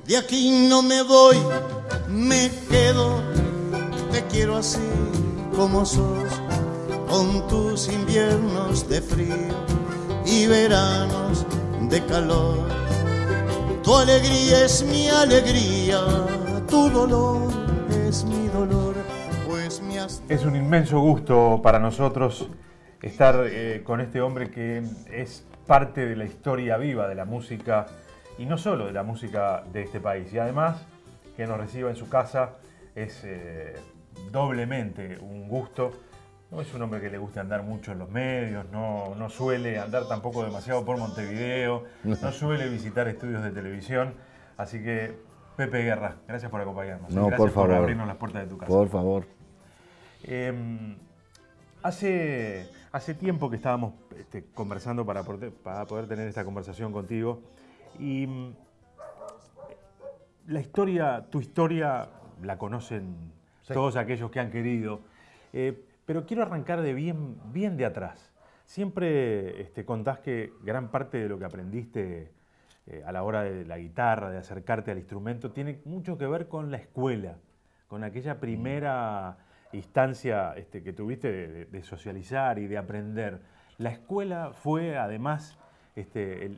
De aquí no me voy, me quedo, te quiero así como sos, con tus inviernos de frío y veranos de calor. Tu alegría es mi alegría, tu dolor es mi dolor, pues me has... Es un inmenso gusto para nosotros estar con este hombre que es parte de la historia viva de la música, y no solo de la música de este país. Y además, que nos reciba en su casa es doblemente un gusto. No es un hombre que le guste andar mucho en los medios, no suele andar tampoco demasiado por Montevideo, no suele visitar estudios de televisión. Así que, Pepe Guerra, gracias por acompañarnos. No, gracias por abrirnos las puertas de tu casa. Por favor. Hace tiempo que estábamos conversando para poder tener esta conversación contigo, y tu historia la conocen todos aquellos que han querido, pero quiero arrancar de bien de atrás. Siempre contás que gran parte de lo que aprendiste a la hora de la guitarra, de acercarte al instrumento, tiene mucho que ver con la escuela, con aquella primera instancia que tuviste de socializar y de aprender. La escuela fue además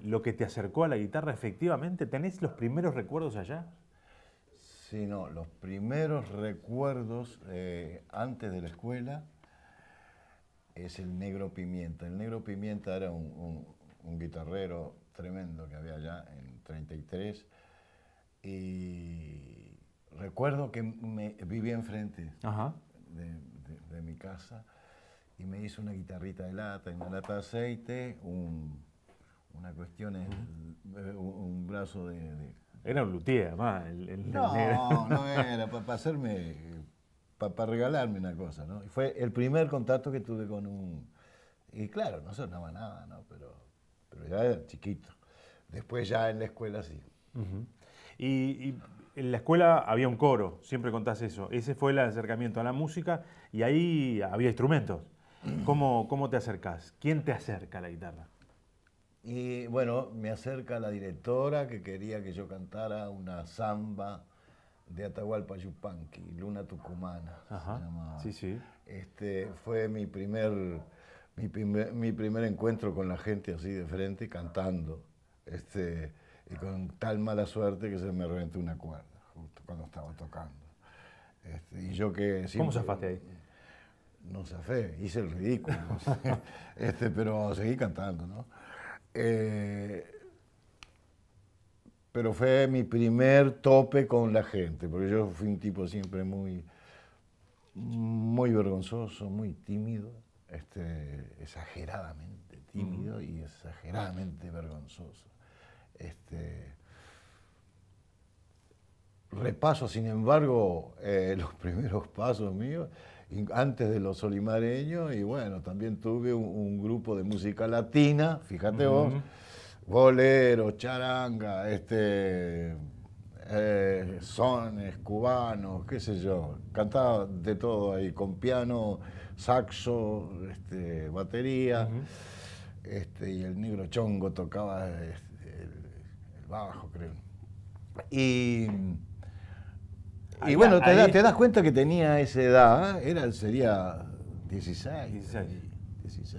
lo que te acercó a la guitarra efectivamente. ¿Tenés los primeros recuerdos allá? Sí, no, los primeros recuerdos antes de la escuela es el Negro Pimienta. El Negro Pimienta era un guitarrero tremendo que había allá en 33, y recuerdo que vivía enfrente de mi casa, y me hizo una guitarrita de lata y una lata de aceite, una cuestión, un brazo de... Era un luthier, además. No era para hacerme, para regalarme una cosa, ¿no? Y fue el primer contacto que tuve con un... Y claro, no sonaba nada, ¿no? Pero ya era chiquito. Después ya en la escuela sí. Y en la escuela había un coro, siempre contás eso. Ese fue el acercamiento a la música, y ahí había instrumentos. ¿Cómo te acercás? ¿Quién te acerca a la guitarra? Y bueno, me acerca la directora que quería que yo cantara una samba de Atahualpa Yupanqui, Luna Tucumana. Ajá, se llamaba. sí. Fue mi primer encuentro con la gente así de frente, cantando. Y con tal mala suerte que se me reventó una cuerda, justo cuando estaba tocando. Y yo que siempre, ¿Cómo zafaste ahí? No zafé, hice el ridículo, no sé. Pero seguí cantando, ¿no? Pero fue mi primer tope con la gente, porque yo fui un tipo siempre muy vergonzoso, muy tímido, exageradamente tímido y exageradamente vergonzoso. Repaso, sin embargo, los primeros pasos míos, antes de los solimareños, y bueno, también tuve un grupo de música latina, fíjate vos, bolero, charanga, sones cubanos, qué sé yo, cantaba de todo ahí, con piano, saxo, batería, y el negro Chongo tocaba el bajo, creo. Y bueno, te das cuenta que tenía esa edad, sería 16.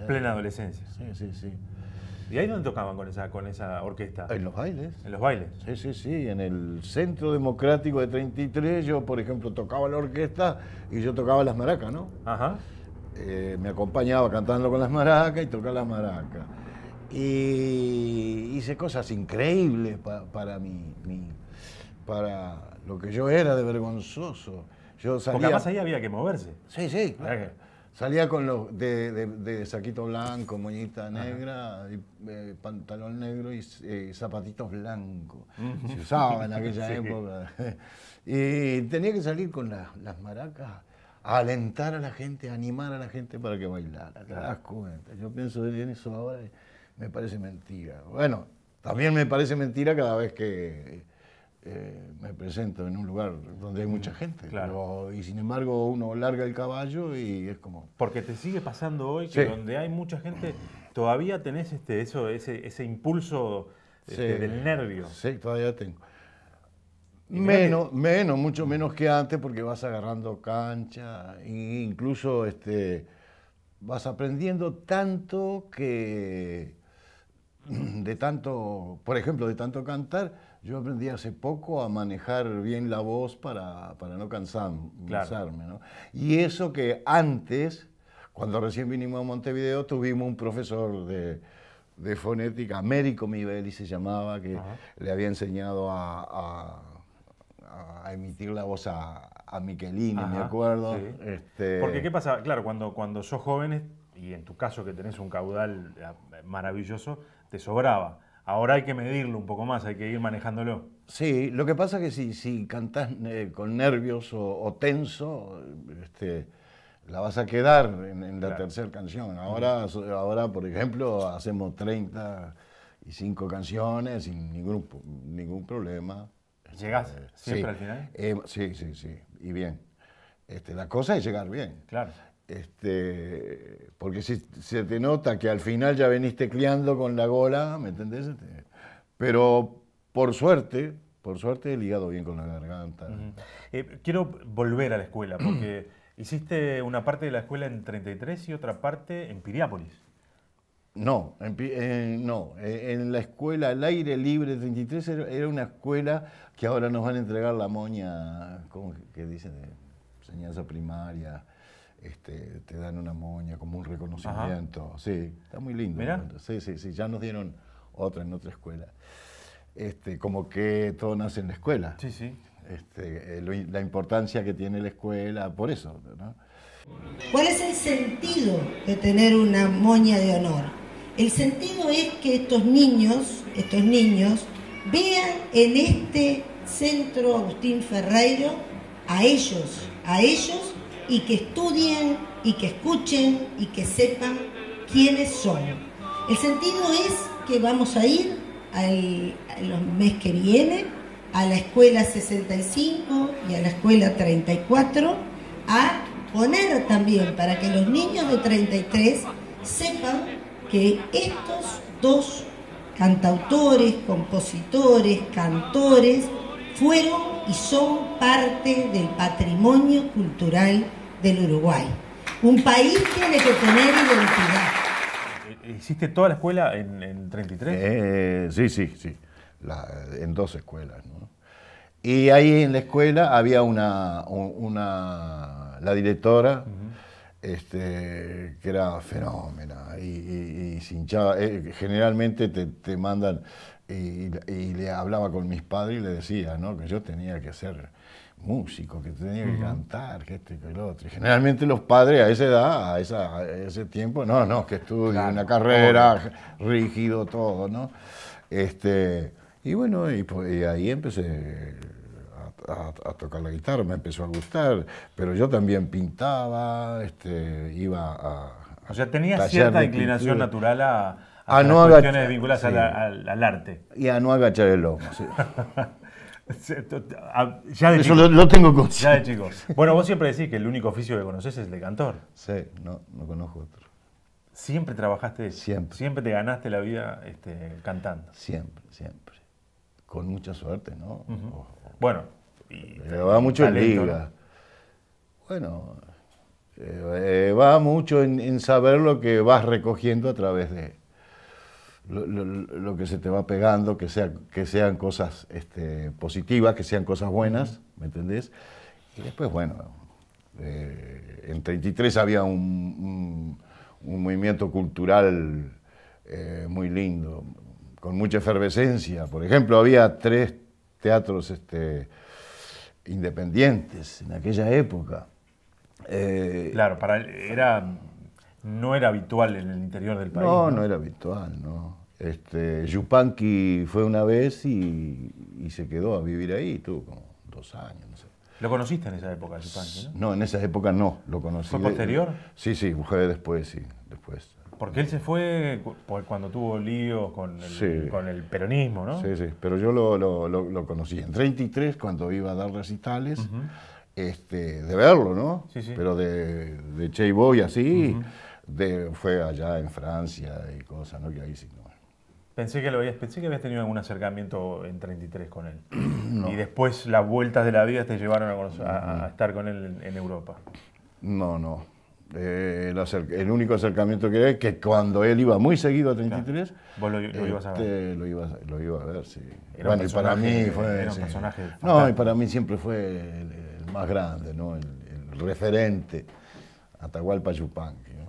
Plena adolescencia. Sí. ¿Y ahí dónde tocaban con esa orquesta? En los bailes. ¿En los bailes? Sí. En el Centro Democrático de 33, yo, por ejemplo, tocaba la orquesta y yo tocaba las maracas, ¿no? Ajá. Me acompañaba cantando con las maracas y tocaba las maracas. Y hice cosas increíbles para lo que yo era de vergonzoso. Yo salía... Porque además ahí había que moverse. Sí, claro. Salía con los de saquito blanco, moñita negra, y, pantalón negro y zapatitos blancos. Se usaba en aquella época. Y tenía que salir con las maracas a alentar a la gente, a animar a la gente para que bailara. ¿Te das cuenta? Yo pienso en eso ahora y me parece mentira. Bueno, también me parece mentira cada vez que me presento en un lugar donde hay mucha gente. Claro. Y sin embargo uno larga el caballo y es como... Porque te sigue pasando hoy que donde hay mucha gente todavía tenés ese impulso del nervio. Sí, todavía tengo. Mucho menos que antes, porque vas agarrando cancha e incluso vas aprendiendo tanto que por ejemplo, de tanto cantar, yo aprendí hace poco a manejar bien la voz para no cansarme, ¿no? Y eso que antes, cuando recién vinimos a Montevideo, tuvimos un profesor de fonética, Américo Mibeli se llamaba, que le había enseñado a emitir la voz a Michelini, me acuerdo. Sí. Porque ¿qué pasa? Claro, cuando sos jóvenes, y en tu caso que tenés un caudal maravilloso, te sobraba. Ahora hay que medirlo un poco más, hay que ir manejándolo. Sí, lo que pasa es que si cantás con nervios o tenso, la vas a quedar en la tercera canción. Ahora, por ejemplo, hacemos 35 canciones sin ningún problema. ¿Llegás siempre al final? Sí, y bien. La cosa es llegar bien. Claro. Porque si se te nota que al final ya venís tecleando con la gola, ¿me entendés? Pero por suerte he ligado bien con la garganta. Quiero volver a la escuela, porque hiciste una parte de la escuela en 33 y otra parte en Piriápolis. No, en la escuela al aire libre 33 era una escuela que ahora nos van a entregar la moña, ¿cómo que dicen? De enseñanza primaria. Te dan una moña como un reconocimiento. Sí, está muy lindo. ¿Mirá? Sí, ya nos dieron otra en otra escuela. Como que todo nace en la escuela. Sí. La importancia que tiene la escuela, por eso, ¿no? ¿Cuál es el sentido de tener una moña de honor? El sentido es que estos niños vean en este centro Agustín Ferreiro a ellos, y que estudien, y que escuchen, y que sepan quiénes son. El sentido es que vamos a ir el mes que viene a la escuela 65 y a la escuela 34 a poner también para que los niños de 33 sepan que estos dos cantautores, compositores, cantores fueron y son parte del patrimonio cultural del Uruguay. Un país tiene que tener identidad. ¿Hiciste toda la escuela en 33? Sí. En 2 escuelas, ¿no? Y ahí en la escuela había la directora, que era fenómena, y se hinchaba. Generalmente te mandan, y le hablaba con mis padres y le decía, ¿no?, que yo tenía que ser músico, que tenía que cantar, que que el otro. Y generalmente los padres a esa edad, a ese tiempo, que estudie una carrera, rígido, todo, ¿no? Y bueno, y ahí empecé a tocar la guitarra, me empezó a gustar, pero yo también pintaba, iba a... O sea, tenías cierta inclinación natural a no las cuestiones vinculadas al arte. Y a no agachar el lomo, sí. Ya de Eso chico. lo tengo consciente. Ya de chicos. Bueno, vos siempre decís que el único oficio que conoces es el de cantor. Sí, no conozco otro. ¿Siempre trabajaste eso? Siempre. ¿Siempre te ganaste la vida cantando? Siempre. Con mucha suerte, ¿no? Bueno, va mucho en talento, liga. ¿no? Bueno, va mucho en saber lo que vas recogiendo a través de lo que se te va pegando, que sean cosas positivas, que sean cosas buenas, ¿me entendés? Y después, bueno, en 33 había un movimiento cultural muy lindo, con mucha efervescencia. Por ejemplo, había 3 teatros independientes en aquella época. Claro, no era habitual en el interior del país. No era habitual, no. Yupanqui fue una vez y se quedó a vivir ahí, tuvo como 2 años, no sé. ¿Lo conociste en esa época, Yupanqui, no? No, en esa época no, lo conocí. ¿Fue posterior? Sí, fue después, sí, después. Porque él se fue cuando tuvo líos con el peronismo, ¿no? Sí, pero yo lo conocí en 33, cuando iba a dar recitales, de verlo, ¿no? Sí. Pero de Che Boy así, fue allá en Francia y cosas, ¿no? Que ahí sí, no. Pensé que habías tenido algún acercamiento en 33 con él. No. Y después las vueltas de la vida te llevaron a estar con él en Europa. No. El único acercamiento que hay es que cuando él iba muy seguido a 33, claro. ¿Vos lo ibas a ver? Lo iba a ver, sí. Bueno, y para mí fue... Era un personaje fantástico. No, y para mí siempre fue el más grande, ¿no? El referente, Atahualpa Yupanqui, ¿no?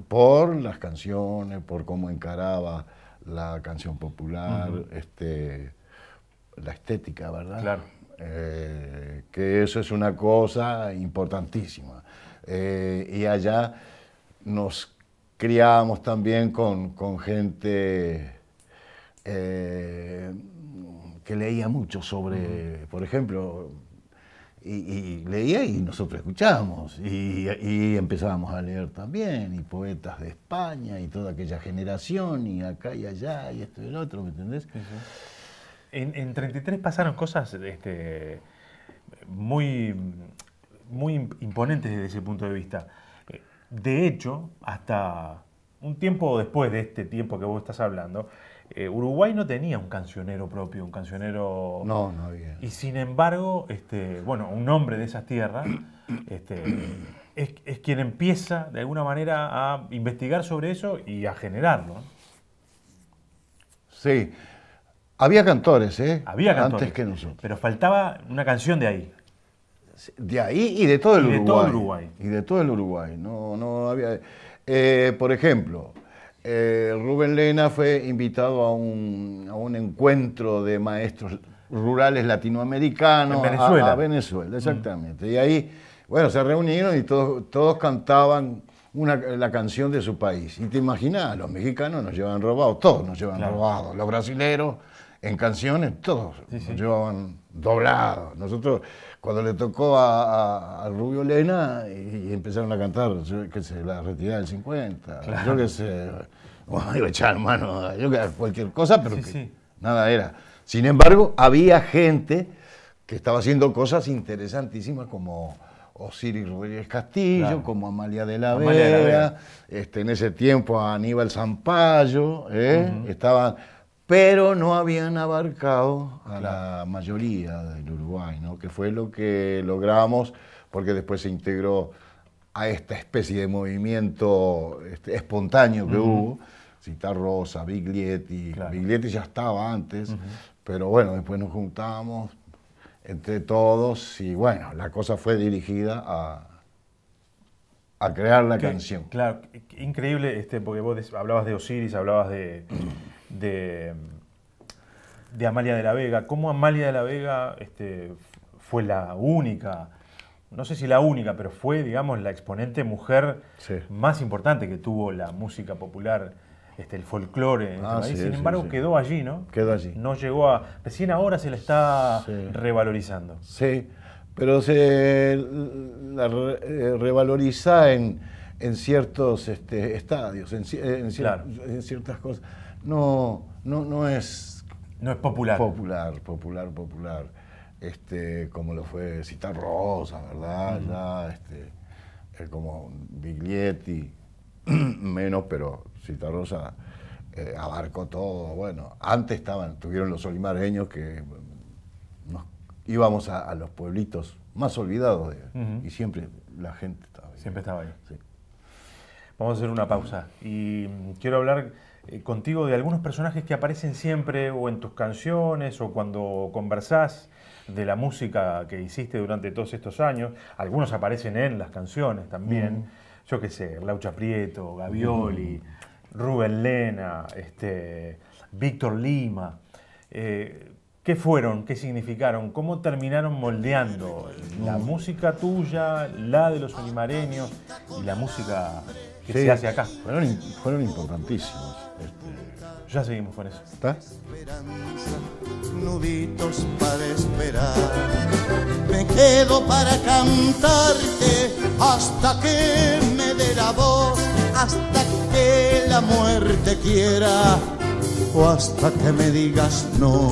Por las canciones, por cómo encaraba la canción popular, la estética, ¿verdad? Claro. Que eso es una cosa importantísima. Y allá nos criamos también con gente que leía mucho sobre, por ejemplo, y leía y nosotros escuchábamos, y empezábamos a leer también, y poetas de España, y toda aquella generación, y acá y allá, y esto y el otro, ¿me entendés? Sí. En 33 pasaron cosas muy imponentes desde ese punto de vista. De hecho, hasta un tiempo después de este tiempo que vos estás hablando, Uruguay no tenía un cancionero propio, un cancionero... No había. Y sin embargo, un hombre de esas tierras es quien empieza de alguna manera a investigar sobre eso y a generarlo. Sí. Había cantores, Había cantores, antes que nosotros. Pero faltaba una canción de ahí. De ahí y de todo el Uruguay. Y de todo el Uruguay. No había... por ejemplo, Rubén Lena fue invitado a un encuentro de maestros rurales latinoamericanos. En Venezuela. A Venezuela, exactamente. Y ahí, bueno, se reunieron y todos cantaban la canción de su país. Y te imaginas, los mexicanos nos llevan robados, todos nos llevan robados. Los brasileros, en canciones, todos nos llevaban doblados. Nosotros, cuando le tocó a Rubio Lena, y empezaron a cantar, la retirada del 50, yo qué sé, bueno, iba a echar mano, cualquier cosa, pero nada era. Sin embargo, había gente que estaba haciendo cosas interesantísimas como Osiris Rodríguez Castillo, como Amalia de la Vega, en ese tiempo a Aníbal Zampayo, estaban, pero no habían abarcado a la mayoría del Uruguay, ¿no? Que fue lo que logramos, porque después se integró a esta especie de movimiento espontáneo que hubo, Citarrosa, Biglietti, Biglietti ya estaba antes, pero bueno, después nos juntamos entre todos y bueno, la cosa fue dirigida a crear la canción. Claro, increíble, porque vos hablabas de Osiris, hablabas de Amalia de la Vega. ¿Cómo Amalia de la Vega fue la única, no sé si la única, pero fue, digamos, la exponente mujer más importante que tuvo la música popular, el folclore en este país? Sin embargo, quedó allí, ¿no? Quedó allí. No llegó a... Recién ahora se la está revalorizando. Sí, pero se la revaloriza en ciertos estadios, en ciertas cosas. No es popular. Popular. Como lo fue Citarrosa, ¿verdad? Ya, como Biglietti, menos, pero Citarrosa abarcó todo. Bueno, antes tuvieron los olimareños que íbamos a los pueblitos más olvidados y siempre la gente estaba ahí. Siempre estaba ahí. Sí. Vamos a hacer una pausa y quiero hablar contigo de algunos personajes que aparecen siempre o en tus canciones o cuando conversás de la música que hiciste durante todos estos años. Algunos aparecen en las canciones también. Yo qué sé, Laucha Prieto, Gavioli, Rubén Lena, Víctor Lima. ¿Qué fueron? ¿Qué significaron? ¿Cómo terminaron moldeando la música tuya, la de los olimareños y la música que se hace acá? Fueron importantísimos. Ya seguimos con eso. ¿Está? Nuditos para esperar. Me quedo para cantarte hasta que me dé la voz, hasta que la muerte quiera o hasta que me digas no.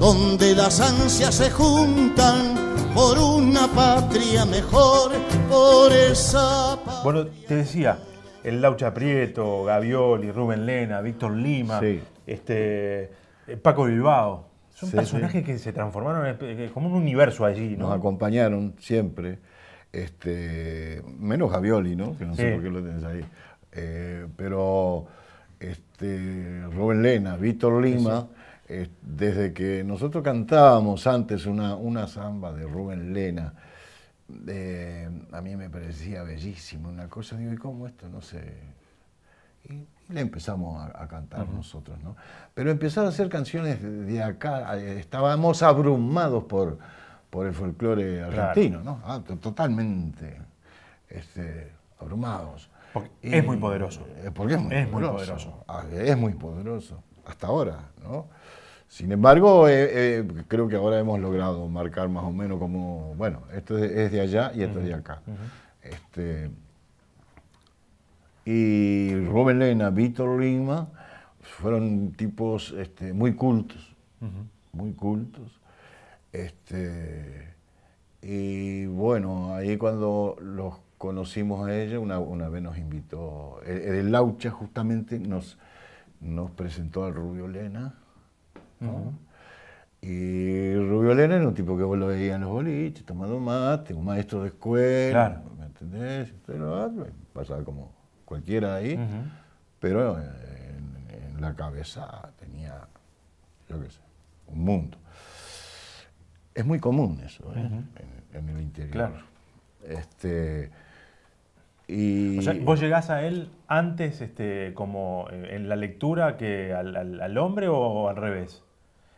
donde las ansias se juntan por una patria mejor, por esa patria. Bueno, te decía, el Laucha Prieto, Gavioli, Rubén Lena, Víctor Lima, Sí. Paco Bilbao. Son Sí, personajes que se transformaron como un universo allí, ¿no? Nos acompañaron siempre, menos Gavioli, ¿no? Que no sé Sí. por qué lo tenés ahí. Pero Rubén Lena, Víctor Lima, desde que nosotros cantábamos antes una samba de Rubén Lena, a mí me parecía bellísimo, una cosa, digo, ¿y cómo esto? No sé. Y le empezamos a cantar nosotros, ¿no? Pero empezar a hacer canciones de acá, estábamos abrumados por el folclore argentino, ¿no? Totalmente abrumados. Porque es muy poderoso. Porque es muy Es muy poderoso. Es muy poderoso, hasta ahora, ¿no? Sin embargo, creo que ahora hemos logrado marcar más o menos como, bueno, esto es de allá y esto es de acá. Y Rubén Lena, Víctor Lima, fueron tipos muy cultos, muy cultos. Y bueno, ahí cuando los conocimos a ella, una vez nos invitó, el Laucha justamente nos presentó al Rubio Lena, ¿no? Y Rubio Lena era un tipo que vos lo veías en los boliches, tomando mate, un maestro de escuela, Claro. ¿me entendés? Pasaba como cualquiera ahí, pero en la cabeza tenía, yo qué sé, un mundo. Es muy común eso, en el interior. Claro. Y O sea, vos llegás a él antes como en la lectura que al hombre o al revés.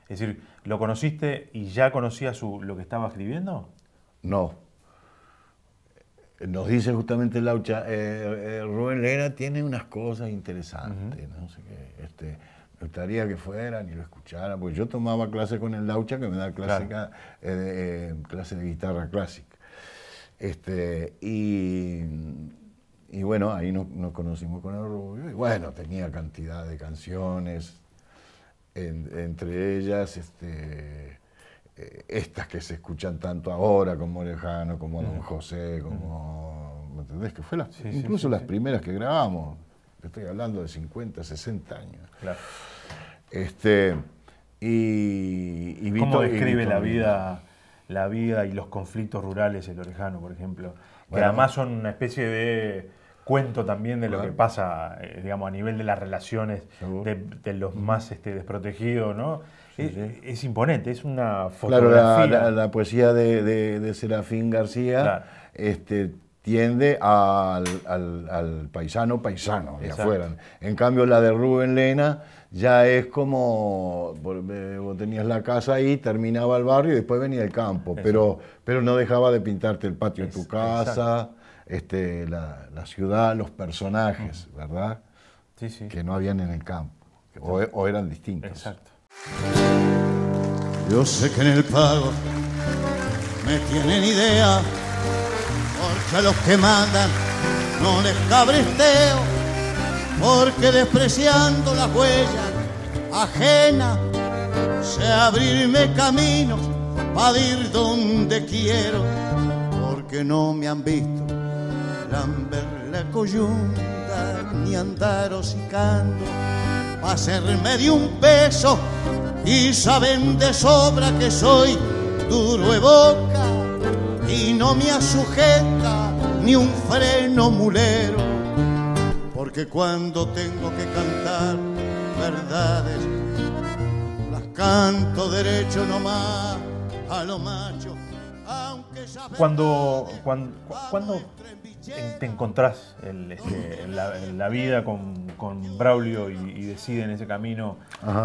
Es decir, ¿lo conociste y ya conocías lo que estaba escribiendo? no. Nos dice justamente Laucha, Rubén Lena tiene unas cosas interesantes, no sé qué. Me gustaría que fueran y lo escucharan, porque yo tomaba clase con el Laucha, que me da clase de guitarra clásica. Y bueno, ahí nos conocimos con el Rubio, y bueno, tenía cantidad de canciones, entre ellas estas que se escuchan tanto ahora, como Lejano, como Don José, como, ¿me entendés? Que fue incluso las primeras que grabamos, estoy hablando de 50, 60 años. Claro. Y ¿Cómo Víctor- describe y Víctor la vida y los conflictos rurales el Orejano, por ejemplo? Que Bueno. además son una especie de cuento también de lo Claro. que pasa, digamos, a nivel de las relaciones Seguro. de los más desprotegidos, ¿no? Sí, sí. Es imponente, es una Claro, fotografía. la poesía de Serafín García Claro. tiende al paisano de Exacto. afuera. En cambio, la de Rubén Lena ya es como, vos tenías la casa ahí, terminaba el barrio y después venía el campo, pero no dejaba de pintarte el patio de tu casa, la ciudad, los personajes, ¿verdad? Sí, sí. Que no habían en el campo, o eran distintos. Exacto. Yo sé que en el pago me tienen idea, porque a los que mandan no les cabresteo, porque despreciando las huellas ajenas sé abrirme caminos para ir donde quiero, porque no me han visto lamber la coyunta ni andar hocicando pa' hacerme de un peso, y saben de sobra que soy duro de boca y no me asujeta ni un freno mulero, porque cuando tengo que cantar verdades las canto derecho nomás a lo macho, aunque ya Cuando te encontrás en la vida con Braulio y deciden ese camino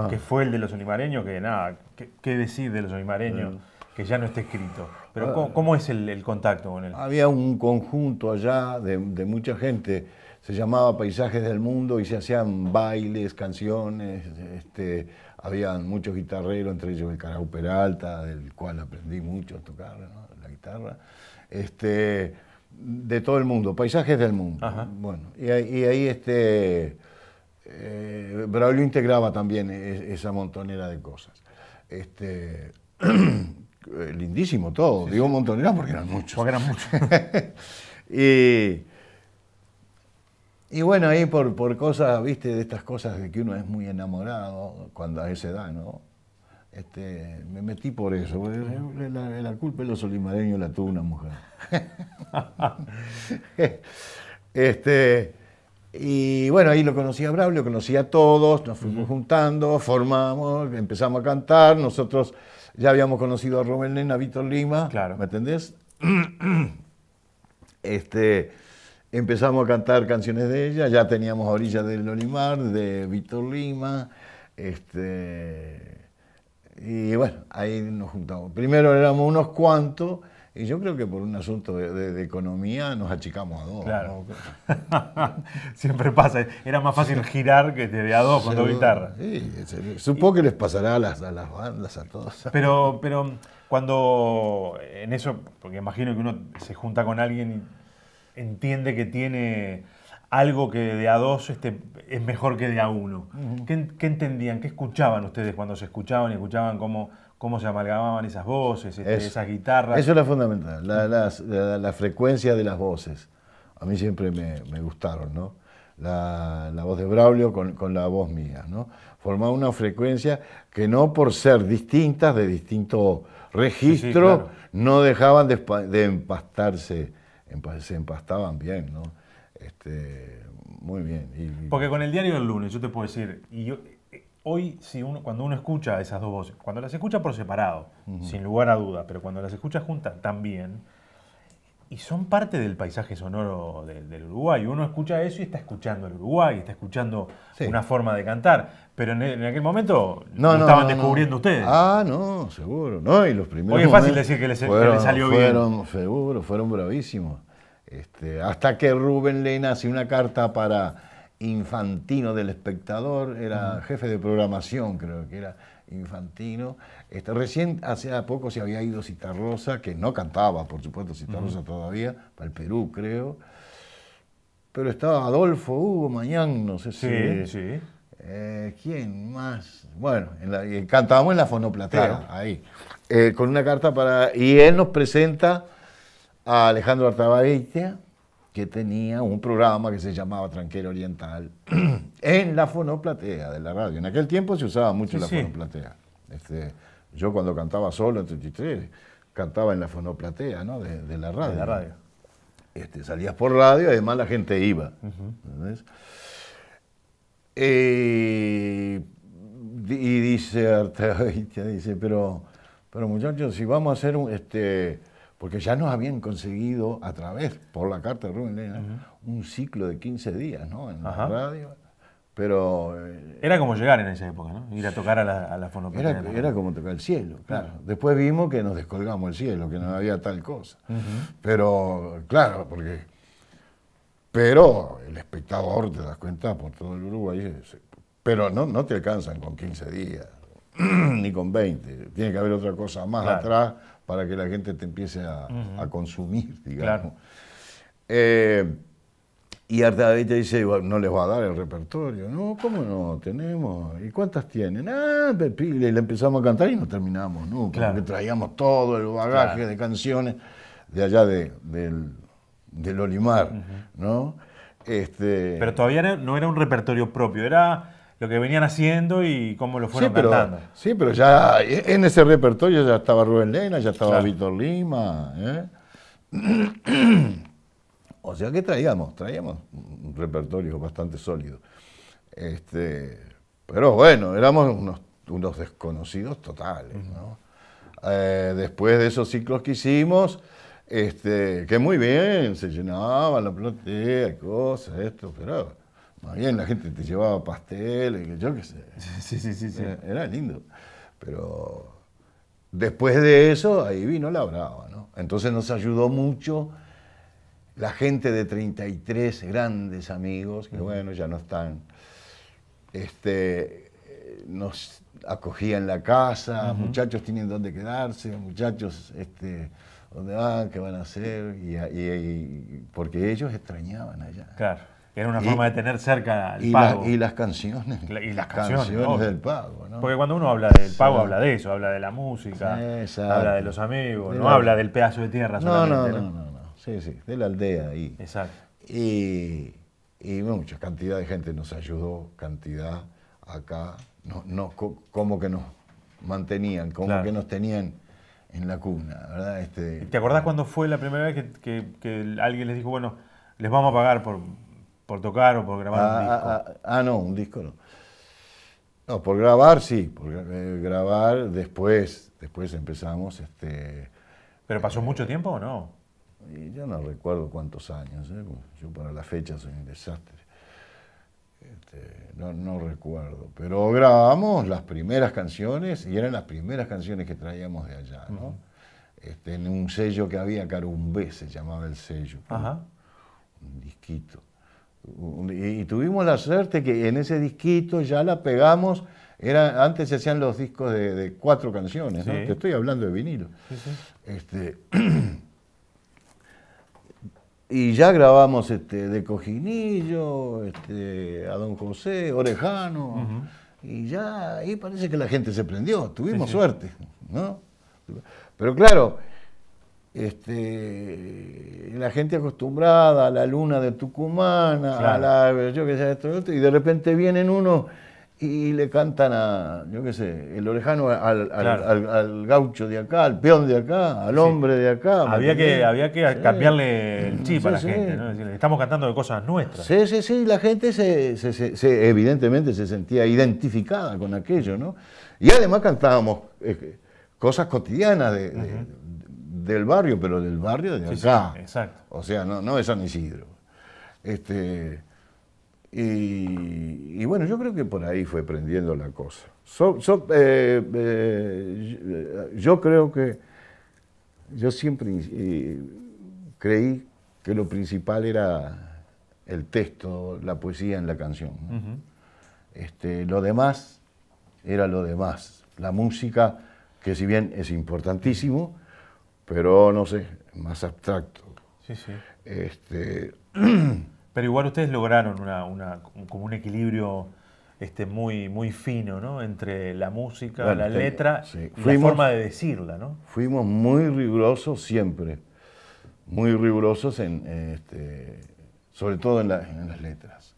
que fue el de los olimareños, que nada, ¿qué decir de los olimareños? Que ya no está escrito. Pero ¿cómo es el contacto con él? Había un conjunto allá de mucha gente, se llamaba Paisajes del Mundo y se hacían bailes, canciones, habían muchos guitarreros, entre ellos el Carau Peralta, del cual aprendí mucho a tocar, ¿no? La guitarra, de todo el mundo, Paisajes del Mundo. Ajá. Bueno, y ahí Braulio integraba también esa montonera de cosas. Lindísimo todo, digo montoneros porque eran muchos. Porque eran muchos. Y bueno, ahí por cosas, viste, de estas cosas de que uno es muy enamorado cuando a esa edad, ¿no? Me metí por eso. La culpa de los olimareños la tuvo una mujer. Y bueno, ahí lo conocí a Braulio, conocí a todos, nos fuimos juntando, formamos, empezamos a cantar. Nosotros ya habíamos conocido a Rubén Lena, a Víctor Lima, claro. ¿Me entendés? Empezamos a cantar canciones de ella, ya teníamos a Orillas del Olimar, de Víctor Lima, y bueno, ahí nos juntamos. Primero éramos unos cuantos, y yo creo que por un asunto de economía nos achicamos a dos. Claro. ¿No? Siempre pasa, era más fácil girar que de a dos con dos guitarras. Sí, supongo que les pasará a las bandas, a todos. Pero cuando en eso, porque imagino que uno se junta con alguien y entiende que tiene algo que de a dos es mejor que de a uno. ¿Qué entendían? ¿Qué escuchaban ustedes cuando se escuchaban y escuchaban cómo se amalgamaban esas voces, esas guitarras? Eso era fundamental, la frecuencia de las voces. A mí siempre me gustaron, ¿no? La voz de Braulio con la voz mía, ¿no? Formaba una frecuencia que no por ser distintas, de distinto registro, claro. No dejaban de empastarse. Se empastaban bien, ¿no? Muy bien. Porque con el diario del lunes, yo te puedo decir, hoy cuando uno escucha esas dos voces, cuando las escucha por separado, sin lugar a dudas, pero cuando las escucha juntas también, y son parte del paisaje sonoro del Uruguay. Uno escucha eso y está escuchando el Uruguay, está escuchando una forma de cantar, pero en aquel momento lo estaban descubriendo ustedes. Ah, no, seguro. No, y los primeros hoy es fácil decir que les salió bien. Seguro, fueron bravísimos. Hasta que Rubén Lena hace una carta para Infantino del Espectador, era jefe de programación, creo que era Infantino. Recién, hace poco se había ido Citarrosa, que no cantaba, por supuesto, Citarrosa todavía, para el Perú, creo. Pero estaba Adolfo Hugo Mañán, no sé si... Sí. ¿Quién más? Bueno, cantábamos en la Fonoplatea, claro. Ahí. Con una carta para... Y él nos presenta a Alejandro Artabaitia, que tenía un programa que se llamaba Tranquera Oriental, en la Fonoplatea de la radio. En aquel tiempo se usaba mucho la Fonoplatea. Yo cuando cantaba solo en 33, cantaba en la Fonoplatea, ¿no? de la radio. De la radio. Salías por radio y además la gente iba. ¿Entendés? Y dice Artabaitia, pero muchachos, si vamos a hacer porque ya nos habían conseguido a través, por la carta de Rubén Lena, un ciclo de 15 días, ¿no? En la radio. Pero... era como llegar en esa época, ¿no? Ir a tocar a la Fonoplatea. Era como tocar el cielo, claro. Después vimos que nos descolgamos el cielo, que no había tal cosa. Pero, claro, pero el espectador, te das cuenta, por todo el Uruguay, pero no te alcanzan con 15 días, ni con 20. Tiene que haber otra cosa más atrás para que la gente te empiece a consumir, digamos. Claro. Y Artabaitia dice, no les va a dar el repertorio. No, ¿cómo no? Tenemos. ¿Y cuántas tienen? Ah, y le empezamos a cantar y no terminamos, ¿no? Porque traíamos todo el bagaje de canciones de allá del Olimar, ¿no? Pero todavía no era un repertorio propio, era lo que venían haciendo y cómo lo fueron cantando. Sí, pero ya en ese repertorio ya estaba Rubén Lena, ya estaba Víctor Lima, O sea que traíamos un repertorio bastante sólido. Pero bueno, éramos unos desconocidos totales, ¿no? Después de esos ciclos que hicimos, que muy bien, se llenaba la platea, cosas, pero más bien la gente te llevaba pasteles, yo qué sé. Sí. Era lindo. Pero después de eso, ahí vino la brava, ¿no? Entonces nos ayudó mucho la gente de 33 grandes amigos, que bueno, ya no están, nos acogían en la casa, muchachos tienen dónde quedarse, muchachos, ¿dónde van? ¿Qué van a hacer? Y porque ellos extrañaban allá. Claro. Que era una forma de tener cerca el y pago. y las canciones. Y las canciones, obvio. del pago, ¿no? Porque cuando uno habla del pago, habla de eso, habla de la música, Exacto. habla de los amigos, no habla del pedazo de tierra solamente. No. Sí, de la aldea ahí. Exacto. Y mucha cantidad de gente nos ayudó, cantidad acá, como que nos mantenían, como que nos tenían en la cuna, ¿verdad? ¿Te acordás cuándo fue la primera vez que alguien les dijo, bueno, les vamos a pagar por tocar o por grabar un disco? No, un disco no. No, por grabar sí, por grabar después empezamos. ¿Pero pasó mucho tiempo o no? Y yo no recuerdo cuántos años, yo para la fecha soy un desastre. No recuerdo, pero grabamos las primeras canciones y eran las primeras canciones que traíamos de allá, ¿no? En un sello que había, Carumbé se llamaba el sello. Ajá. Un disquito. Y tuvimos la suerte que en ese disquito ya la pegamos. Antes se hacían los discos de 4 canciones, ¿no? Sí. Te estoy hablando de vinilo. Sí. Y ya grabamos de Cojinillo, a Don José, Orejano, y ya ahí parece que la gente se prendió, tuvimos suerte, ¿no? Pero claro, la gente acostumbrada a la luna de Tucumán, claro. yo qué sé, esto, y de repente vienen unos y le cantan yo qué sé, el Orejano al gaucho de acá, al peón de acá, al hombre de acá. Había que cambiarle el chip a la gente, ¿no? Decirle, estamos cantando de cosas nuestras. Sí, la gente evidentemente se sentía identificada con aquello, ¿no? Y además cantábamos cosas cotidianas del barrio, pero del barrio de acá. Sí, exacto. O sea, no de San Isidro. Y bueno, yo creo que por ahí fue prendiendo la cosa. Yo creo que yo siempre creí que lo principal era el texto, la poesía en la canción, ¿no? Lo demás era lo demás. La música, que si bien es importantísimo, pero no sé, más abstracto. Sí. Pero igual ustedes lograron como un equilibrio muy fino, ¿no? Entre la música, la letra y la forma de decirla, ¿no? Fuimos muy rigurosos siempre, muy rigurosos sobre todo en las letras.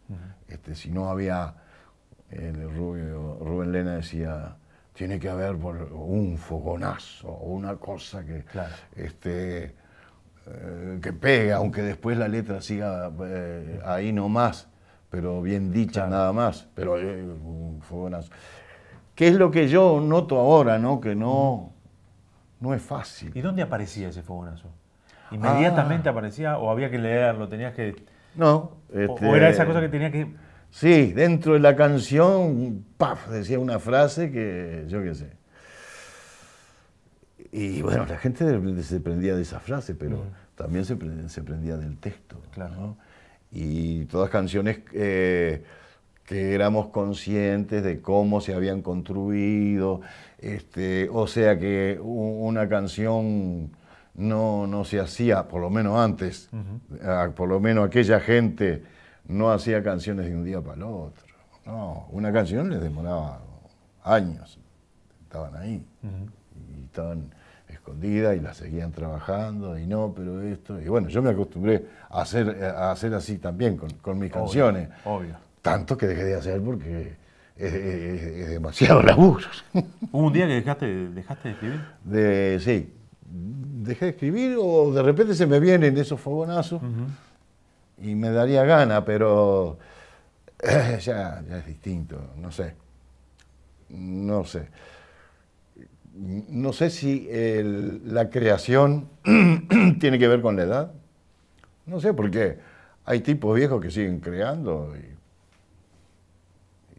Si no había, Rubén Lena decía, tiene que haber un fogonazo o una cosa que... Claro. Que pega, aunque después la letra siga ahí nomás, pero bien dicha nada más, pero un fogonazo. ¿Qué es lo que yo noto ahora, no? Que no es fácil. ¿Y dónde aparecía ese fogonazo? ¿Inmediatamente aparecía o había que leerlo, tenías que...? No. ¿O era esa cosa que tenía que...? Sí, dentro de la canción, ¡paf!, decía una frase que yo qué sé. Y bueno, la gente de repente se prendía de esa frase, pero también se prendía del texto. Claro. ¿no? Y todas canciones que éramos conscientes de cómo se habían construido, o sea que una canción no se hacía, por lo menos antes, por lo menos aquella gente no hacía canciones de un día para el otro. No, una canción les demoraba años, estaban ahí, y estaban escondidas y la seguían trabajando, y no, pero esto, y bueno, yo me acostumbré a hacer así también con mis canciones. Obvio. Tanto que dejé de hacer porque es demasiado laburo. ¿Hubo un día que dejaste de escribir? Sí, dejé de escribir o de repente se me vienen esos fogonazos y me daría gana, pero ya es distinto, no sé. No sé si la creación tiene que ver con la edad. No sé, porque hay tipos viejos que siguen creando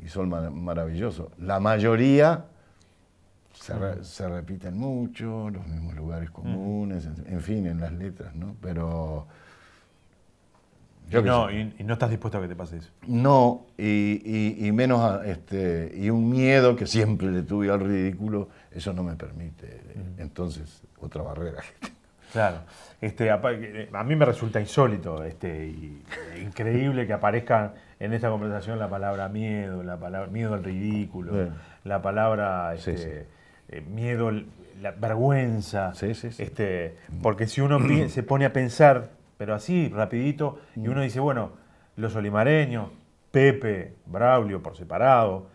y son maravillosos. La mayoría se repiten mucho, los mismos lugares comunes, en fin, en las letras, ¿no? Pero... Y no estás dispuesto a que te pase eso. No, y menos y un miedo que siempre le tuve al ridículo, eso no me permite. Entonces, otra barrera. Claro. A mí me resulta insólito y increíble que aparezcan en esta conversación la palabra miedo, la palabra miedo al ridículo, Bueno. la palabra miedo, la vergüenza. Sí, sí, sí. Porque si uno se pone a pensar, pero así, rapidito, y uno dice, bueno, los olimareños, Pepe, Braulio por separado,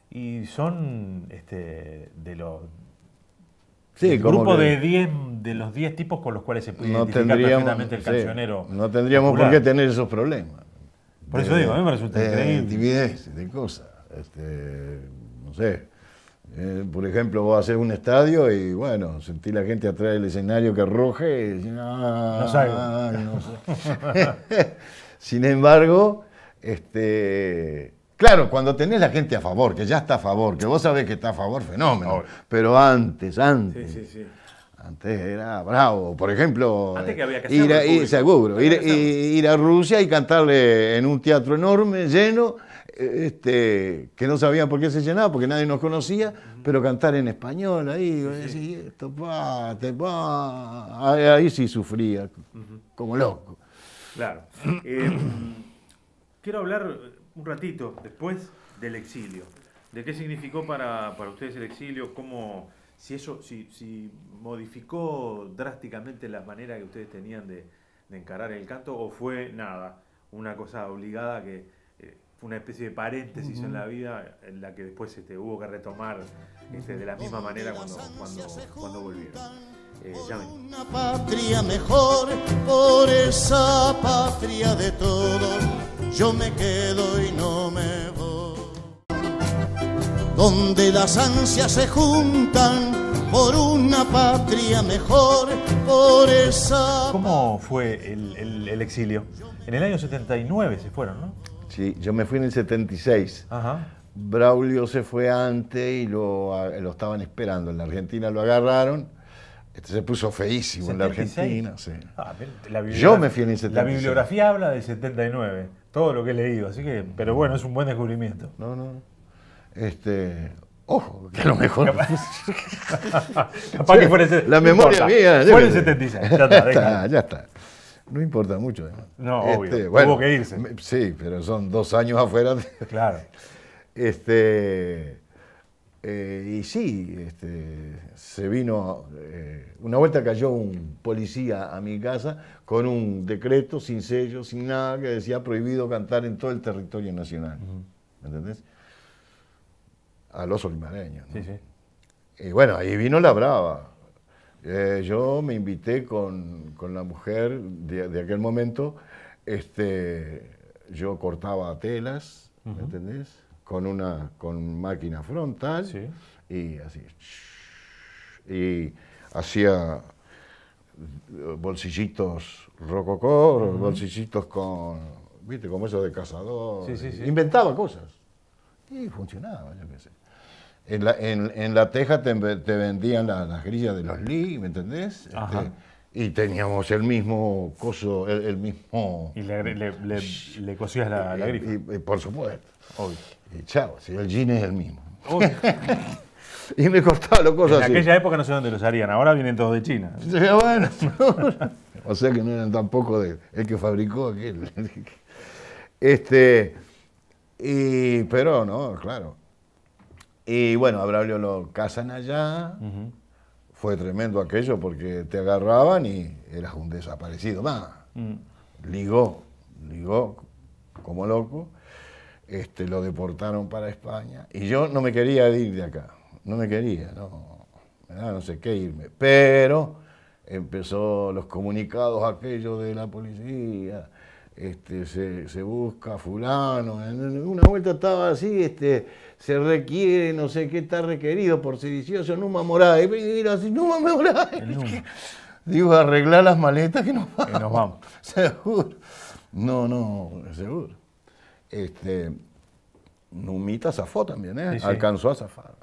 y son de los... Sí, el como grupo que de los 10 tipos con los cuales se puede no identificar tendríamos, perfectamente el cancionero. no tendríamos popular. por qué tener esos problemas. Por eso digo, a mí me resulta increíble. Timidez, de cosas. No sé. Por ejemplo, vos haces un estadio y bueno, sentís la gente atrás del escenario que ruge y decís, No salgo. no sé. Sin embargo, claro, cuando tenés la gente a favor, que ya está a favor, que vos sabés que está a favor, fenómeno. Ahora. Pero antes. Sí. Antes era bravo. Por ejemplo, Antes que había que hacerlo al público. seguro, Había que hacerlo. ir a Rusia y cantarle en un teatro enorme, lleno, que no sabían por qué se llenaba, porque nadie nos conocía, pero cantar en español ahí, decís, esto ahí sí sufría, como loco. Claro. Quiero hablar un ratito después del exilio. ¿De qué significó para ustedes el exilio? ¿Cómo, si modificó drásticamente la manera que ustedes tenían de encarar el canto, o fue nada, una cosa obligada que fue una especie de paréntesis en la vida en la que después hubo que retomar de la misma manera cuando volvieron? Llamen. Una patria mejor, por esa patria de todos, yo me quedo y no me voy. Donde las ansias se juntan por una patria mejor, por esa... ¿Cómo fue el exilio? En el año 79 se fueron, ¿no? Sí, yo me fui en el 76. Ajá. Braulio se fue antes y lo estaban esperando. En la Argentina lo agarraron. Se puso feísimo en la 76. Argentina. Sí. Yo me fui en el 76. La bibliografía habla del 79, todo lo que he leído, así que, pero bueno, es un buen descubrimiento. No. Ojo, que a lo mejor. Capaz que fuera la memoria mía. Fue el 76. Ya está. No importa mucho, además. No, obvio. Hubo que irse. Sí, pero son 2 años afuera. Claro. Y sí, se vino, una vuelta cayó un policía a mi casa con un decreto sin sello, sin nada, que decía prohibido cantar en todo el territorio nacional. ¿Me entendés? A los olimareños, ¿no? Sí. Y bueno, ahí vino la brava. Yo me invité con la mujer de aquel momento, yo cortaba telas, ¿me entendés? Con máquina frontal, Sí. y así. Y hacía bolsillitos rococó, bolsillitos con, viste, como eso de cazador. Sí. Inventaba cosas. Y funcionaba, yo qué sé. En la teja te vendían las grillas de los Lee, ¿me entendés? Y teníamos el mismo coso, el mismo... Y le cosías la grifa. Y por supuesto. Obvio. Y chao, si el jean es el mismo. Obvio. Y me cortaba las cosas En así. aquella época no sé dónde los harían, ahora vienen todos de China. Bueno, o sea que no eran tampoco el que fabricó aquel. Pero no, claro. Y bueno, a Braulio lo casan allá. Fue tremendo aquello porque te agarraban y eras un desaparecido más. Ligó como loco. Lo deportaron para España. Y yo no me quería ir de acá. No me quería, no sé qué irme. Pero empezó los comunicados aquellos de la policía. Se busca fulano. En una vuelta estaba así, se requiere, no sé qué está requerido por sedicioso, Numa Moraes. Y era así, Numa Moraes. Digo, arreglar las maletas que nos vamos. Que nos vamos. Seguro. No, seguro. Numita zafó también, ¿eh? Sí. Alcanzó a zafar.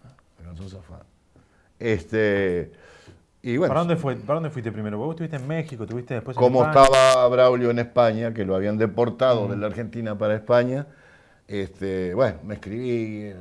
Y bueno, ¿Para dónde fuiste primero? ¿Vos estuviste en México? ¿Estuviste después en como España? estaba Braulio en España, que lo habían deportado de la Argentina para España, bueno, me escribí,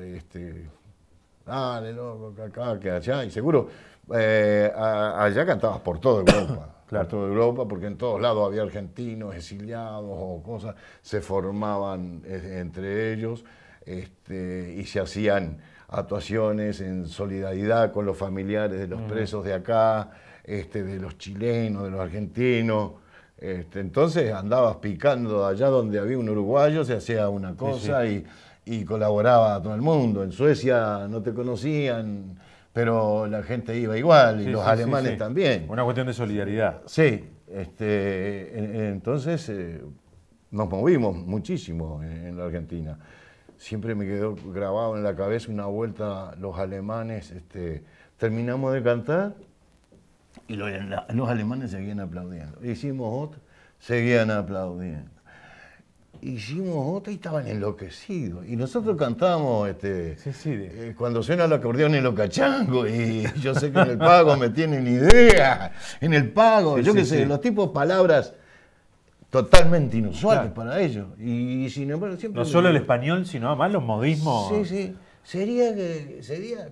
dale, loco, que acá, que allá, y seguro Allá cantabas por toda Europa. Claro. Por toda Europa, porque en todos lados había argentinos, exiliados o cosas, se formaban entre ellos y se hacían actuaciones en solidaridad con los familiares de los presos de acá, de los chilenos, de los argentinos. Entonces andabas picando allá donde había un uruguayo, se hacía una cosa y colaboraba a todo el mundo. En Suecia no te conocían, pero la gente iba igual y los alemanes también. Una cuestión de solidaridad. Sí, entonces nos movimos muchísimo en la Argentina. Siempre me quedó grabado en la cabeza una vuelta los alemanes, terminamos de cantar y los alemanes seguían aplaudiendo. Hicimos otra, seguían aplaudiendo. Hicimos otra y estaban enloquecidos. Y nosotros cantábamos cuando suena el acordeón en los cachangos. Y yo sé que en el pago me tienen idea. En el pago, yo qué sé, los tipos palabras totalmente inusuales para ellos. Y sin embargo siempre... No solo el español, sino además los modismos. Sí, sí. Sería,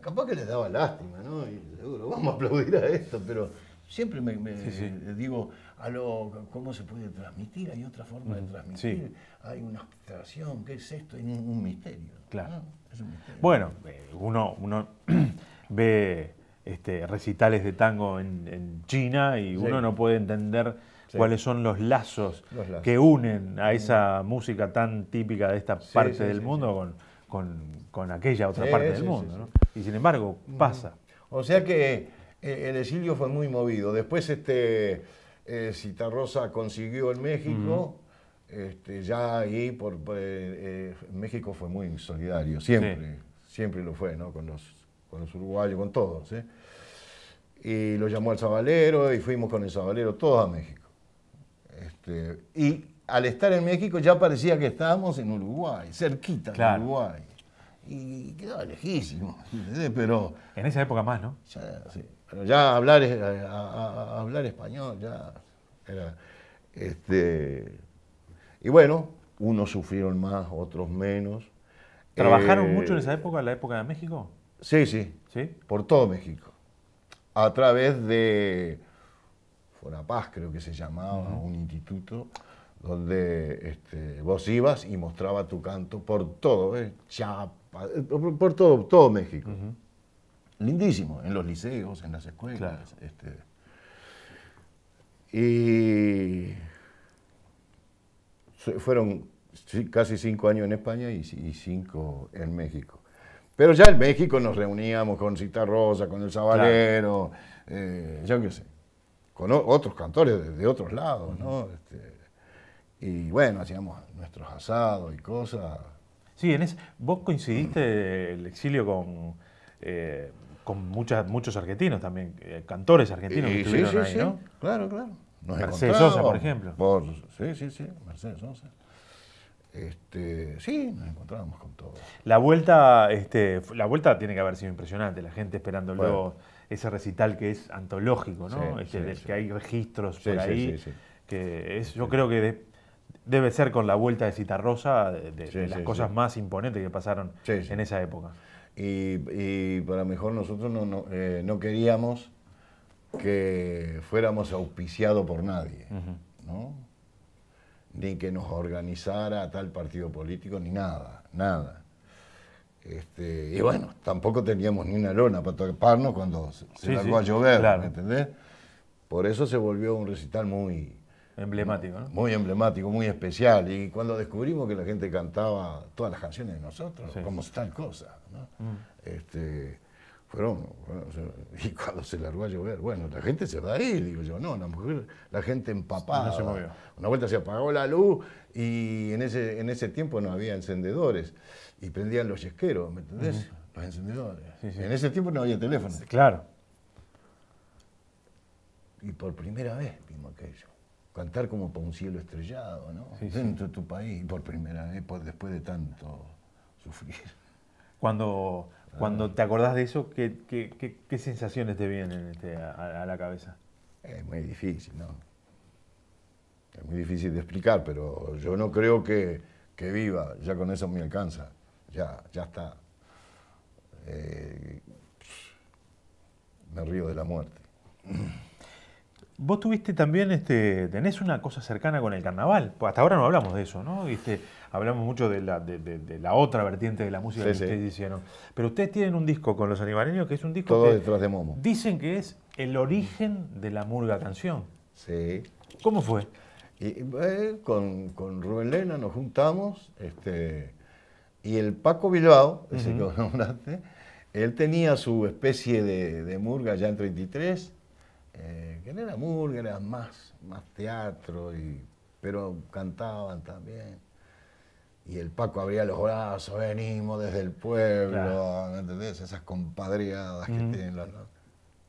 capaz que les daba lástima, ¿no? Y seguro, vamos a aplaudir a esto, pero siempre me digo, ¿cómo se puede transmitir? Hay otra forma de transmitir. Sí. Hay una abstracción, ¿qué es esto? Es un misterio. Claro. ¿No? Es un misterio. Bueno, uno ve recitales de tango en China y uno no puede entender cuáles son los lazos que unen a esa música tan típica de esta parte del mundo con aquella otra parte del mundo. ¿no? Y sin embargo, pasa. O sea que el exilio fue muy movido. Después Citarrosa consiguió en México, ya ahí México fue muy solidario, siempre lo fue, ¿no? Con los uruguayos, con todos. Y lo llamó al Sabalero y fuimos con el Sabalero todos a México. Y al estar en México ya parecía que estábamos en Uruguay, cerquita de Uruguay. Y quedaba lejísimo, pero... En esa época más, ¿no? Pero ya hablar español ya era... y bueno, unos sufrieron más, otros menos. ¿Trabajaron mucho en esa época, en la época de México? Sí, por todo México. A través de Fonapaz, creo que se llamaba, un instituto, donde vos ibas y mostrabas tu canto por todo, Chiapas, por todo México. Lindísimo, en los liceos, en las escuelas. Y fueron casi 5 años en España y 5 en México. Pero ya en México nos reuníamos con Citarrosa, con el Sabalero, yo qué sé, con otros cantores de otros lados, ¿no? Y bueno, hacíamos nuestros asados y cosas. Sí, vos coincidiste el exilio con muchos argentinos también, cantores argentinos que estuvieron ahí, ¿no? Claro. Mercedes Sosa, por ejemplo. Sí, Mercedes Sosa. Sí, nos encontrábamos con todo. La vuelta tiene que haber sido impresionante, la gente esperando luego ese recital que es antológico, ¿no? Que hay registros por ahí. Que yo creo que debe ser con la vuelta de Citarrosa de las cosas más imponentes que pasaron en esa época. Y para mejor nosotros no queríamos que fuéramos auspiciados por nadie, ¿no? Ni que nos organizara tal partido político, ni nada. Y bueno, tampoco teníamos ni una lona para taparnos cuando se largó a llover, ¿me entendés? Por eso se volvió un recital muy emblemático, ¿no? Muy emblemático, muy especial. Y cuando descubrimos que la gente cantaba todas las canciones de nosotros, como tal cosa, ¿no? Y cuando se largó a llover, bueno, la gente se va a ir, digo yo, no, la gente empapada. No se movió. Una vuelta se apagó la luz y en ese tiempo no había encendedores y prendían los yesqueros, ¿me entendés? Los encendedores. En ese tiempo no había teléfono. Claro. Y por primera vez vimos aquello. Cantar como para un cielo estrellado, ¿no? Dentro de tu país, por primera vez, después de tanto sufrir. Cuando te acordás de eso, ¿qué sensaciones te vienen a la cabeza? Es muy difícil, ¿no? Es muy difícil de explicar, pero yo no creo que viva, ya con eso me alcanza, ya está. me río de la muerte. Vos tuviste también, tenés una cosa cercana con el carnaval. Pues hasta ahora no hablamos de eso, ¿no? Hablamos mucho de la otra vertiente de la música que ustedes hicieron. Pero ustedes tienen un disco con Los Animaleños que es un disco Todo que detrás de Momo. dicen que es el origen de la murga canción. Sí. ¿Cómo fue? Y, con Rubén Lena nos juntamos, y el Paco Bilbao, ese que vos nombraste, él tenía su especie de murga ya en 33, que no era murga, era más teatro, pero cantaban también. Y el Paco abría los brazos, venimos desde el pueblo, claro. ¿Me entendés? Esas compadreadas que tienen los...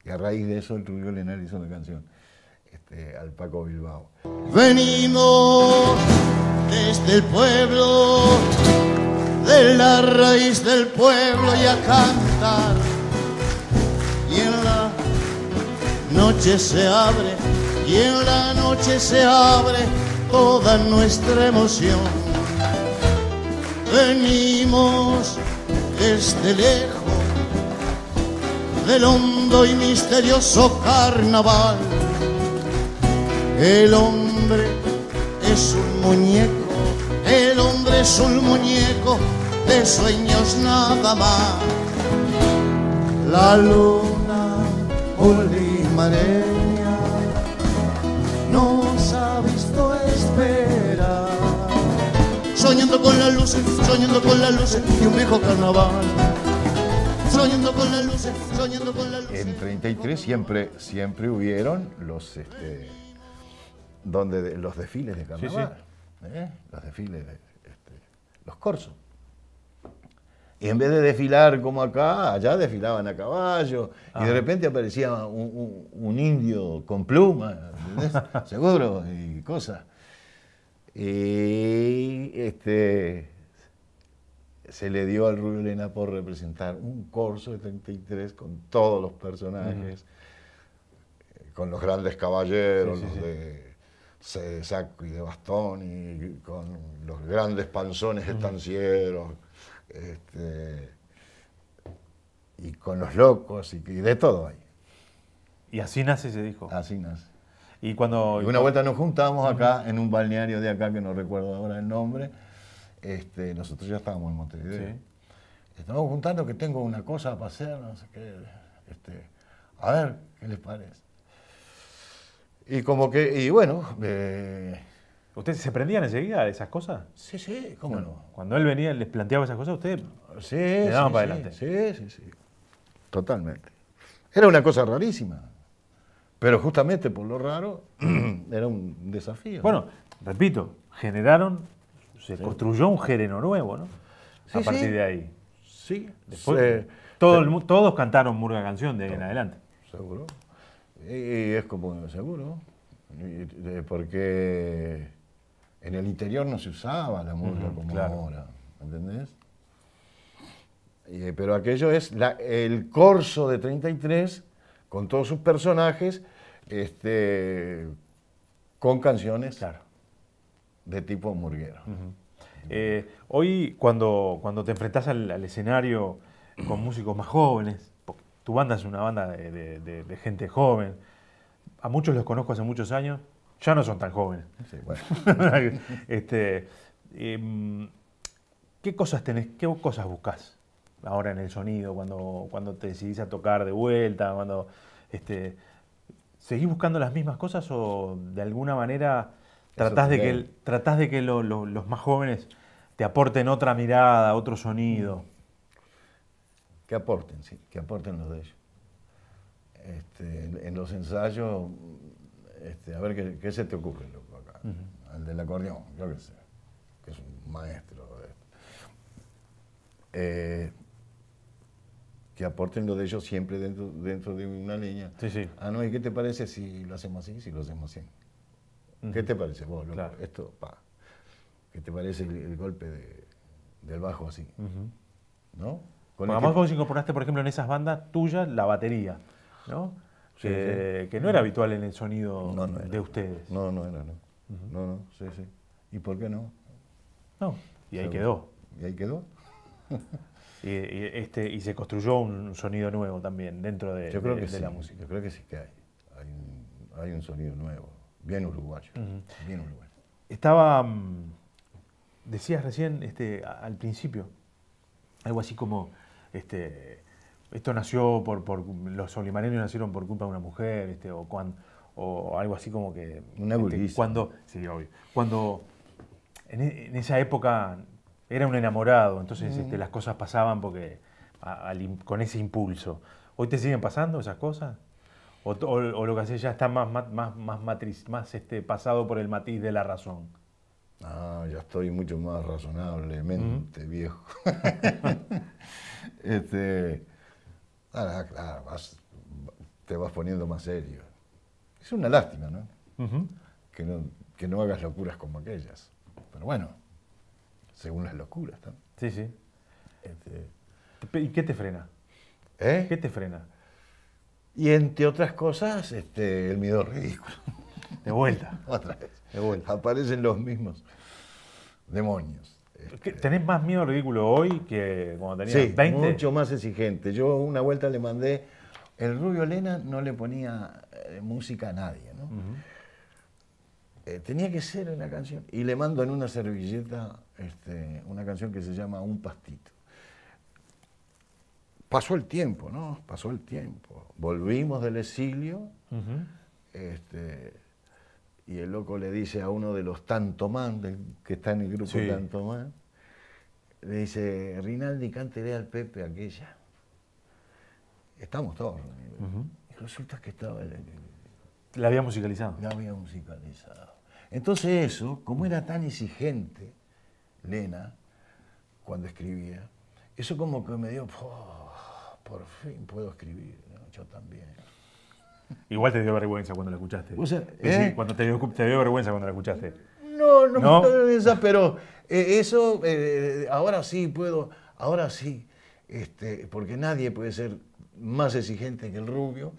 Y a raíz de eso el Rubio Lenar hizo una canción al Paco Bilbao. Venimos desde el pueblo, de la raíz del pueblo y a cantar. Y en la noche se abre, y en la noche se abre toda nuestra emoción. Venimos desde lejos del hondo y misterioso carnaval. El hombre es un muñeco, el hombre es un muñeco de sueños nada más. La luna olimareña nos ha visto esperar, soñando con las luces de un viejo carnaval. Soñando con las luces, soñando con las luces. En 33 siempre hubieron los los desfiles de carnaval, los desfiles, los corsos. Y en vez de desfilar como acá, allá desfilaban a caballo, y de repente aparecía un indio con pluma, ¿entendés? Seguro, y cosas. Y se le dio al Rubio Lena por representar un corso de 33 con todos los personajes, con los grandes caballeros, los de saco y de bastón, y con los grandes panzones estancieros, y con los locos, y de todo hay. Y así nace ese disco. Así nace. Y una vuelta nos juntamos acá, en un balneario de acá, que no recuerdo ahora el nombre, nosotros ya estábamos en Montevideo. Sí. Estamos juntando que tengo una cosa para hacer, no sé qué, a ver, ¿qué les parece? Y como que, y bueno... ¿Ustedes se prendían enseguida de esas cosas? Sí, ¿cómo no? Cuando él venía, les planteaba esas cosas, ¿ustedes le daban para adelante? Sí, totalmente. Era una cosa rarísima, pero justamente por lo raro era un desafío. Bueno, repito, se construyó un género nuevo, ¿no? A partir de ahí. Sí. Después, todos cantaron murga canción de ahí en adelante. Seguro. Y es como seguro, porque en el interior no se usaba la murga como ahora, ¿entendés? Pero aquello es el corso de 33, con todos sus personajes, con canciones de tipo murguero. Hoy, cuando te enfrentás al escenario con músicos más jóvenes, porque tu banda es una banda de gente joven, a muchos los conozco hace muchos años, ya no son tan jóvenes. Sí, bueno. ¿Qué cosas buscás ahora en el sonido, cuando te decidís a tocar de vuelta, ¿seguís buscando las mismas cosas o de alguna manera tratás de que los más jóvenes te aporten otra mirada, otro sonido? Que aporten los de ellos. En los ensayos, a ver qué se te ocurre, loco, acá. El del acordeón, yo que sé, que es un maestro. Que aporten lo de ellos siempre dentro de una línea. Sí. Ah, no, ¿y qué te parece si lo hacemos así, si lo hacemos así? ¿Qué te parece vos, loco? Claro. Esto, ¿qué te parece el golpe del bajo así? ¿No? Además vos incorporaste, por ejemplo, en esas bandas tuyas, la batería, ¿no? Sí. Que no era habitual en el sonido de ustedes. No era. Sí. ¿Y por qué no? No, y ahí quedó. ¿Y ahí quedó? Y se construyó un sonido nuevo también dentro de, Yo creo que de sí, la música. yo creo que sí que hay. Hay un sonido nuevo, bien uruguayo, bien uruguayo. Estaba, decías recién al principio, algo así como, esto nació los solimareños nacieron por culpa de una mujer, o algo así como que... Una burguesa. Sí, obvio. Cuando en esa época era un enamorado, entonces las cosas pasaban con ese impulso. ¿Hoy te siguen pasando esas cosas? ¿O lo que haces ya está más pasado por el matiz de la razón? Ah, ya estoy mucho más razonablemente viejo. Claro, te vas poniendo más serio. Es una lástima, ¿no? Que no hagas locuras como aquellas. Pero bueno, según las locuras, ¿no? Sí, sí. ¿Y qué te frena? ¿Qué te frena? Y entre otras cosas, el miedo ridículo. De vuelta. Otra vez. De vuelta. Aparecen los mismos demonios. ¿Tenés más miedo al ridículo hoy que cuando tenías 20? Mucho más exigente. Yo una vuelta le mandé, el Rubio Lena no le ponía música a nadie, ¿no? Tenía que ser una canción. Y le mando en una servilleta una canción que se llama Un Pastito. Pasó el tiempo, ¿no? Pasó el tiempo. Volvimos del exilio, y el loco le dice a uno de los Tantomán, que está en el grupo Tantomán, le dice, Rinaldi, cántele al Pepe aquella. Estamos todos reunidos. Y resulta que estaba... La había musicalizado. La había musicalizado. Entonces eso, como era tan exigente, Lena, cuando escribía, eso como que me dio, por fin puedo escribir, ¿no? Yo también. Igual te dio vergüenza cuando la escuchaste. O sea, sí, cuando te dio vergüenza cuando la escuchaste. No me dio vergüenza, pero eso, ahora sí puedo, ahora sí, porque nadie puede ser más exigente que el Rubio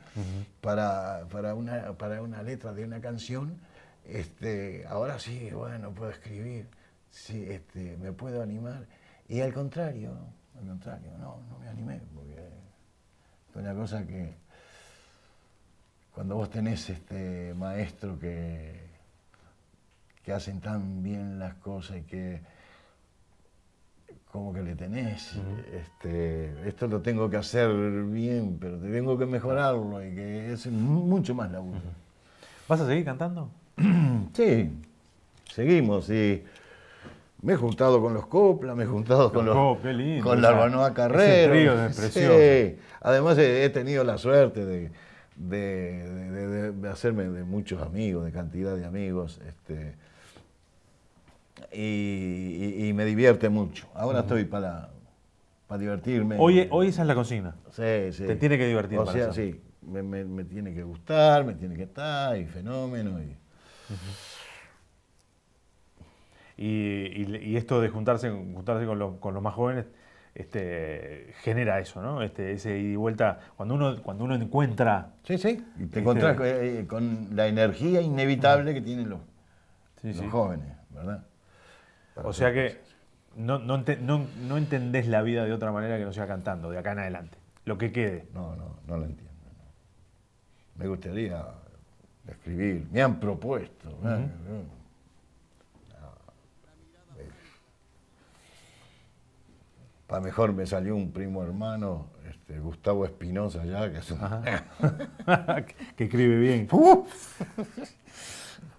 para una letra de una canción. Ahora sí, bueno, puedo escribir, sí, me puedo animar. Y al contrario, no me animé, porque es una cosa que cuando vos tenés maestro que hacen tan bien las cosas y que como que le tenés, esto lo tengo que hacer bien, pero tengo que mejorarlo y que es mucho más laburo. ¿Vas a seguir cantando? Sí, seguimos y me he juntado con los Copla, me he juntado con la Arbanoa Carrero. Ese trío de expresión. Sí. Además he tenido la suerte de hacerme de muchos amigos, de cantidad de amigos, y me divierte mucho. Ahora estoy para divertirme. Hoy esa es la consigna. Sí, sí. Te tiene que divertir. O sea, sí, me tiene que gustar, me tiene que estar, y fenómeno. Y esto de juntarse con los más jóvenes genera eso, ¿no? Ese ida y vuelta. Cuando uno encuentra... Sí, sí. Y te encontrás con la energía inevitable que tienen los jóvenes, ¿verdad? O sea que no entendés la vida de otra manera que no sea cantando, de acá en adelante. Lo que quede. No lo entiendo. No. Me gustaría escribir. Me han propuesto. Para mejor me salió un primo hermano, Gustavo Espinosa, ya, que es un... que escribe bien.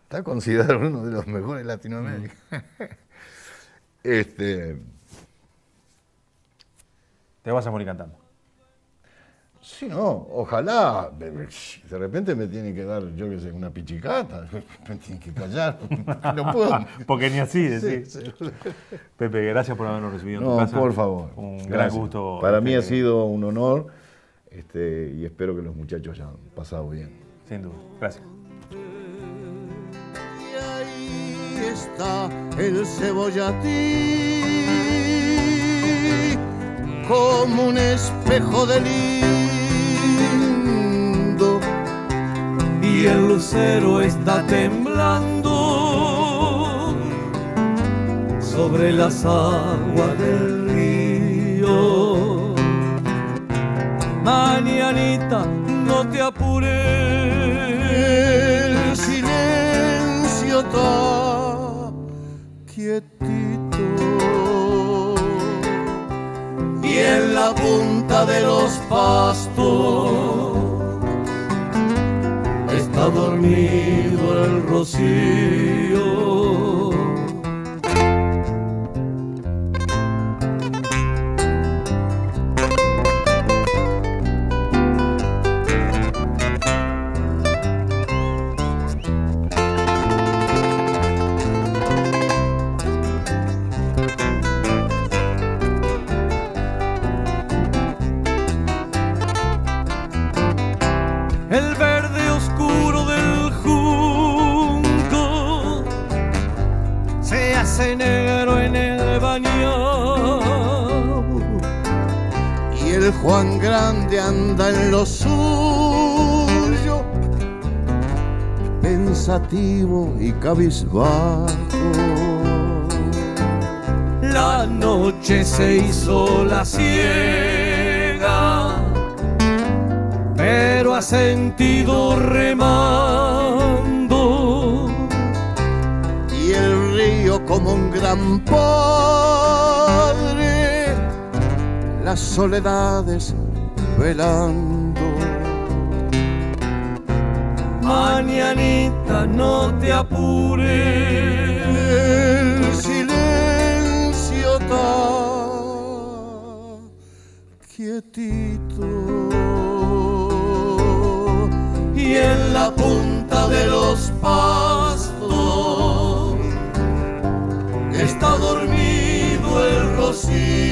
Está considerado uno de los mejores de Latinoamérica. Te vas a morir cantando. Sí, no, ojalá. De repente me tiene que dar, yo qué sé, una pichicata. Me tiene que callar. No puedo. Porque ni así decís. Sí. Pepe, gracias por habernos recibido en tu casa. Por favor. Un gran gusto. Para mí ha sido un honor, y espero que los muchachos hayan pasado bien. Sin duda. Gracias. Y ahí está el cebollatín, como un espejo de lindo, y el lucero está temblando sobre las aguas del río. Mañanita, no te apures. El silencio está quietito Y en la punta de los pastos está dormido el rocío. El verde oscuro del junco se hace negro en el bañado. y el Juan Grande anda en lo suyo, pensativo y cabizbajo. La noche se hizo la ciega, pero ha sentido remando. Y el río como un gran padre, las soledades velando. Mañanita, no te apures. El silencio está quietito Y en la punta de los pastos está dormido el rocío.